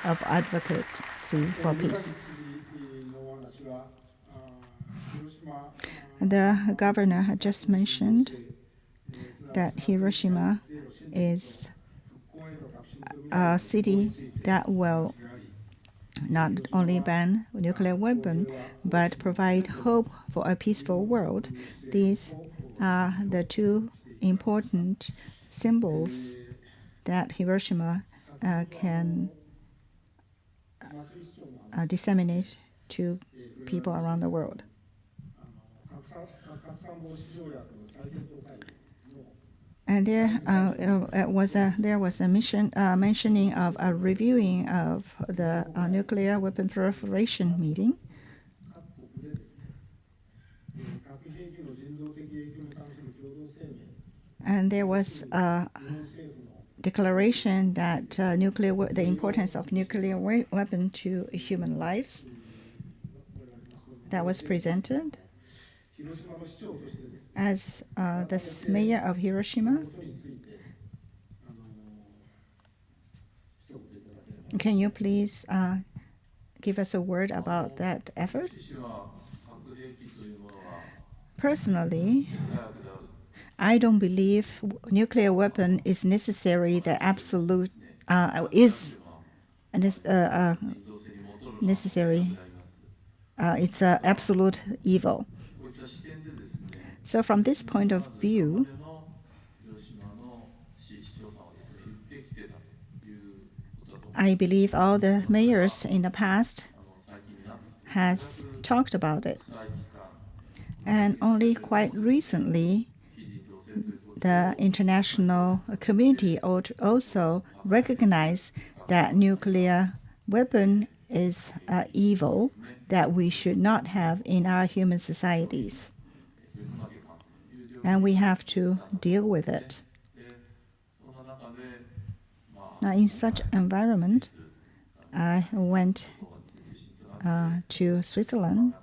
of advocacy for peace. The governor had just mentioned that Hiroshima is a city that will not only ban nuclear weapon, but provide hope for a peaceful world. These are the two important symbols that Hiroshima can disseminate to people around the world. And there was a mission mentioning of a reviewing of the nuclear weapon proliferation meeting. And there was a declaration that the importance of nuclear weapon to human lives that was presented. As the mayor of Hiroshima, can you please give us a word about that effort? Personally, I don't believe nuclear weapon is necessary. The absolute is necessary. It's an absolute evil. So from this point of view, I believe all the mayors in the past has talked about it. And only quite recently, the international community also recognized that nuclear weapon is evil that we should not have in our human societies. And we have to deal with it. Now, in such environment, I went to Switzerland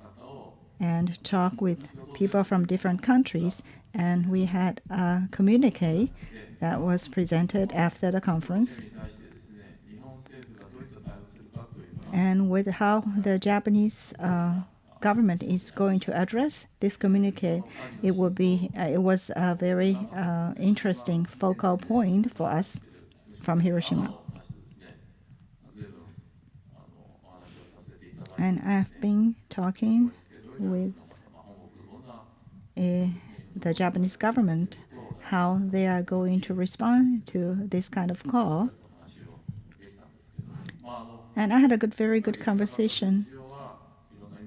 and talked with people from different countries, and we had a communique that was presented after the conference. And with how the Japanese government is going to address this communique, it was a very interesting focal point for us from Hiroshima. And I've been talking with the Japanese government how they are going to respond to this kind of call. And I had a very good conversation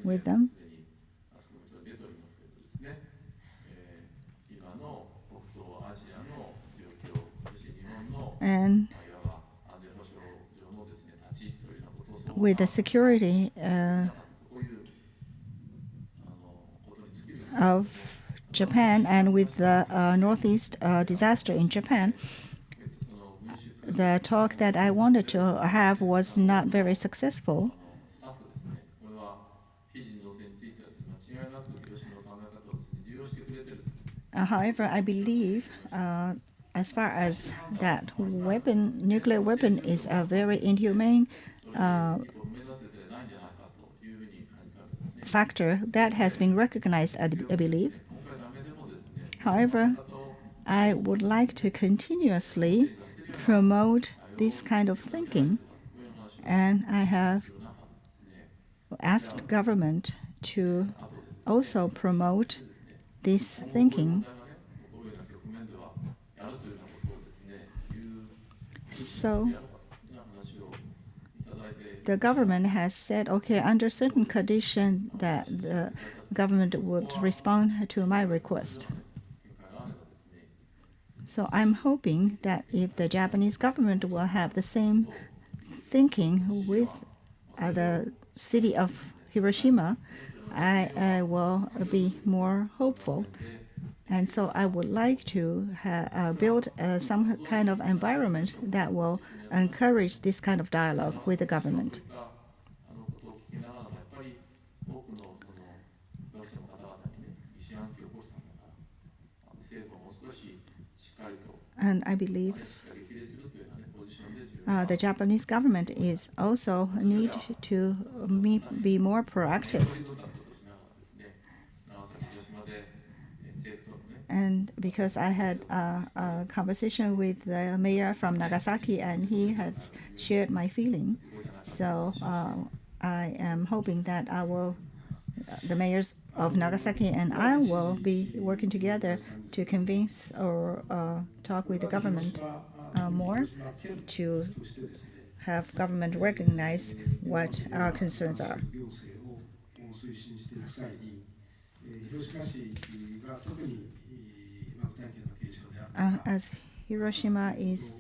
with them. And with the security of Japan and with the Northeast disaster in Japan, the talk that I wanted to have was not very successful. However, I believe as far as that nuclear weapon is a very inhumane factor that has been recognized, I believe. However, I would like to continuously promote this kind of thinking, and I have asked government to also promote this thinking. So the government has said, okay, under certain condition that the government would respond to my request. So I'm hoping that if the Japanese government will have the same thinking with the city of Hiroshima, I will be more hopeful. And so I would like to build some kind of environment that will encourage this kind of dialogue with the government. And I believe the Japanese government is also need to be more proactive. And because I had a conversation with the mayor from Nagasaki, and he has shared my feeling, so I am hoping that the mayors of Nagasaki and I will be working together to convince or talk with the government more to have government recognize what our concerns are. As Hiroshima is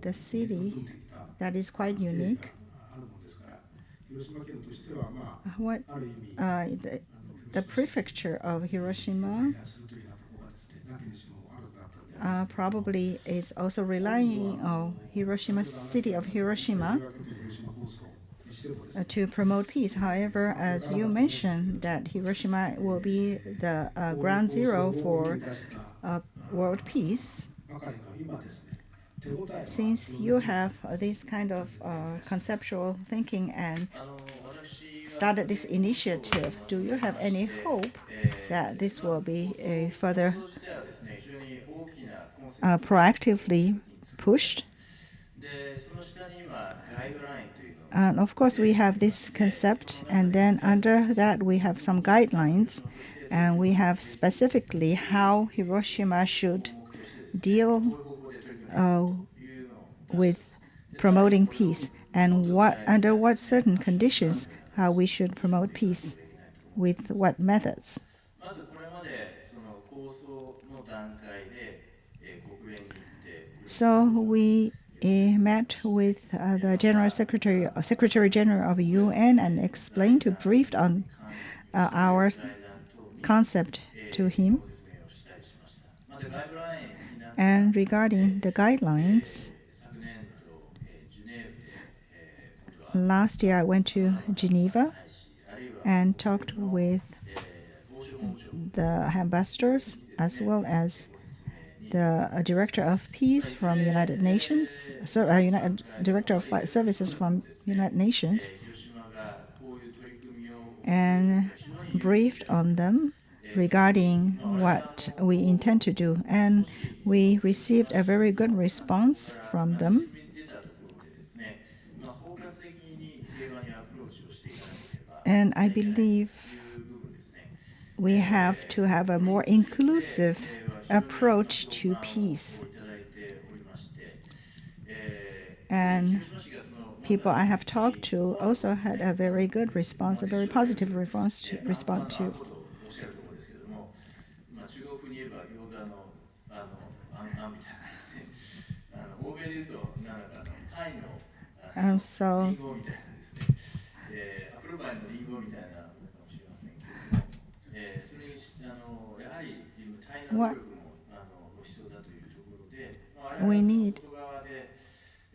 the city that is quite unique, what the prefecture of Hiroshima probably is also relying on Hiroshima, city of Hiroshima, to promote peace. However, as you mentioned, that Hiroshima will be the ground zero for world peace. Since you have this kind of conceptual thinking and started this initiative, do you have any hope that this will be a further proactively pushed? And of course, we have this concept, and then under that, we have some guidelines, and we have specifically how Hiroshima should deal with promoting peace, and under what certain conditions we should promote peace, with what methods. So we met with the Secretary General of UN, and explained, briefed on our concept to him. And regarding the guidelines, last year I went to Geneva and talked with the ambassadors as well as the director of peace from United Nations, director of services from United Nations, and briefed on them regarding what we intend to do. And we received a very good response from them. And I believe we have to have a more inclusive approach to peace. And people I have talked to also had a very good response, a very positive response to. So what we need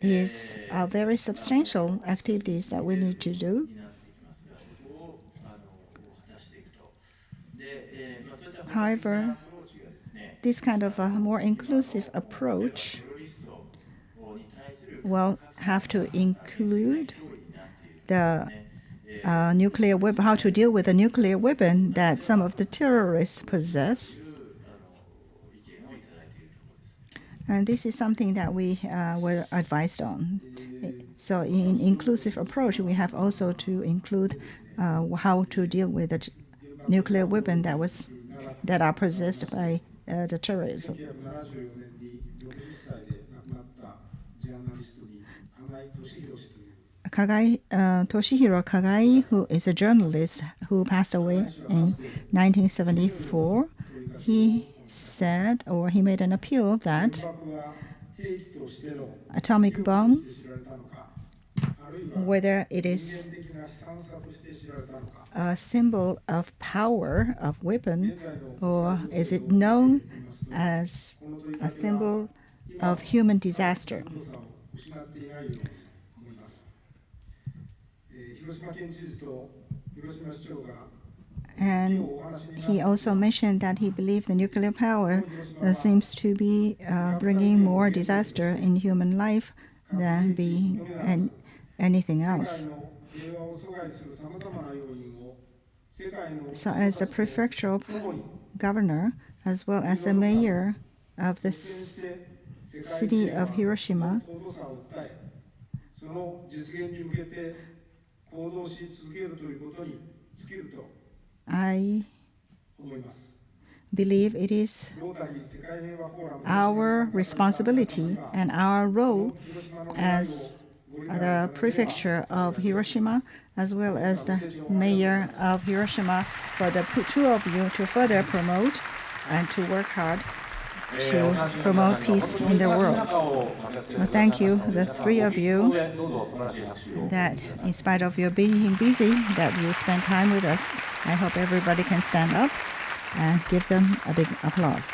is very substantial activities that we need to do. However, this kind of a more inclusive approach will have to include the nuclear weapon, how to deal with the nuclear weapon that some of the terrorists possess. And this is something that we were advised on. So in inclusive approach, we have also to include how to deal with the nuclear weapon that are possessed by the terrorism. Toshihiro Kagai, who is a journalist who passed away in 1974, he said, or he made an appeal that atomic bomb, whether it is a symbol of power of weapon, or is it known as a symbol of human disaster. And he also mentioned that he believed the nuclear power seems to be bringing more disaster in human life than being anything else. So as a prefectural governor, as well as a mayor of the city of Hiroshima, I believe it is our responsibility and our role as the prefecture of Hiroshima, as well as the mayor of Hiroshima, for the two of you to further promote and to work hard to promote peace in the world. Well, thank you, the three of you, that in spite of your being busy, that you spend time with us. I hope everybody can stand up and give them a big applause.